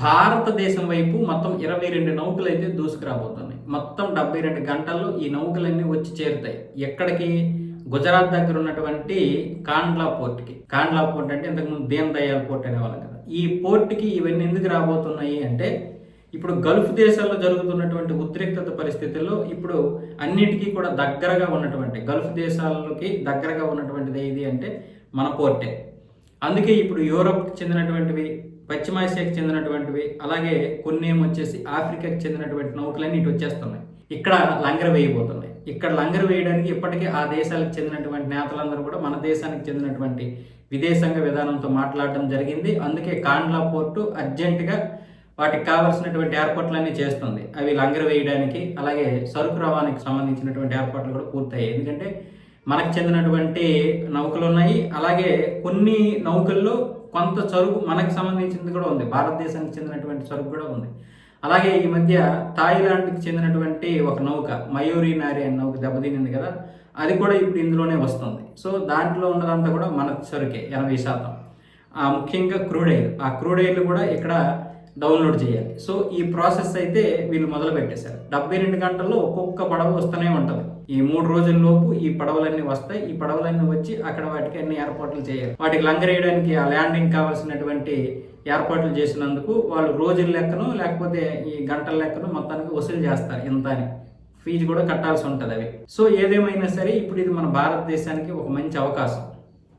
భారతదేశం వైపు మొత్తం 22 నౌకలు అయితే దూసుకురాబోతున్నాయి. మొత్తం 72 గంటల్లో ఈ నౌకలన్నీ వచ్చి చేరుతాయి. ఎక్కడికి? గుజరాత్ దగ్గర ఉన్నటువంటి కాండ్లా పోర్ట్‌కి. కాండ్లా పోర్ట్ అంటే ఇంతకుముందు దీన్ దయాల్ పోర్ట్ అనేవాళ్ళం కదా. ఈ పోర్ట్‌కి ఇవన్నీ ఎందుకు రాబోతున్నాయి అంటే, ఇప్పుడు గల్ఫ్ దేశాల్లో జరుగుతున్నటువంటి ఉద్రిక్తత పరిస్థితుల్లో ఇప్పుడు అన్నిటికీ కూడా దగ్గరగా ఉన్నటువంటి గల్ఫ్ దేశాలకి దగ్గరగా ఉన్నటువంటిది ఏది అంటే మన పోర్టే. అందుకే ఇప్పుడు యూరోప్కి చెందినటువంటివి, పశ్చిమాసియాకి చెందినటువంటివి, అలాగే కొన్ని ఏమొచ్చేసి ఆఫ్రికాకి చెందినటువంటి నౌకలన్నీ ఇటు వచ్చేస్తున్నాయి. ఇక్కడ లంగర్ వేయబోతున్నాయి. ఇక్కడ లంగర్ వేయడానికి ఇప్పటికే ఆ దేశాలకు చెందినటువంటి నేతలందరూ కూడా మన దేశానికి చెందినటువంటి విదేశాంగ విధానంతో మాట్లాడడం జరిగింది. అందుకే కాండ్లా పోర్టు అర్జెంటుగా వాటికి కావాల్సినటువంటి ఏర్పాట్లన్నీ చేస్తుంది. అవి లంగర్ వేయడానికి, అలాగే సరుకు రవాణాకి సంబంధించినటువంటి ఏర్పాట్లు కూడా పూర్తయ్యాయి. ఎందుకంటే మనకు చెందినటువంటి నౌకలు ఉన్నాయి, అలాగే కొన్ని నౌకల్లో కొంత సరుకు మనకు సంబంధించింది కూడా ఉంది, భారతదేశానికి చెందినటువంటి సరుకు కూడా ఉంది. అలాగే ఈ మధ్య థాయిలాండ్కి చెందినటువంటి ఒక నౌక మయూరి నారి అనే నౌక దెబ్బతినింది కదా, అది కూడా ఇప్పుడు ఇందులోనే వస్తుంది. సో దాంట్లో ఉన్నదంతా కూడా మన సరుకే 80%. ముఖ్యంగా క్రూడ్ ఆయిల్ కూడా ఇక్కడ డౌన్లోడ్ చేయాలి. సో ఈ ప్రాసెస్ అయితే వీళ్ళు మొదలు పెట్టేశారు. 72 గంటల్లో ఒక్కొక్క పడవ వస్తూనే ఉంటుంది. ఈ 3 రోజుల్లోపు ఈ పడవలన్నీ వస్తాయి. ఈ పడవలన్నీ వచ్చి అక్కడ వాటికి అన్ని ఏర్పాట్లు చేయాలి. వాటికి లంగరేయడానికి ఆ ల్యాండింగ్ కావాల్సినటువంటి ఏర్పాట్లు చేసినందుకు వాళ్ళు రోజుల లెక్కను లేకపోతే ఈ గంటల లెక్కను మొత్తానికి వసూలు చేస్తారు. ఇంత అని ఫీజు కూడా కట్టాల్సి ఉంటుంది అవి. సో ఏదేమైనా సరే ఇప్పుడు ఇది మన భారతదేశానికి ఒక మంచి అవకాశం.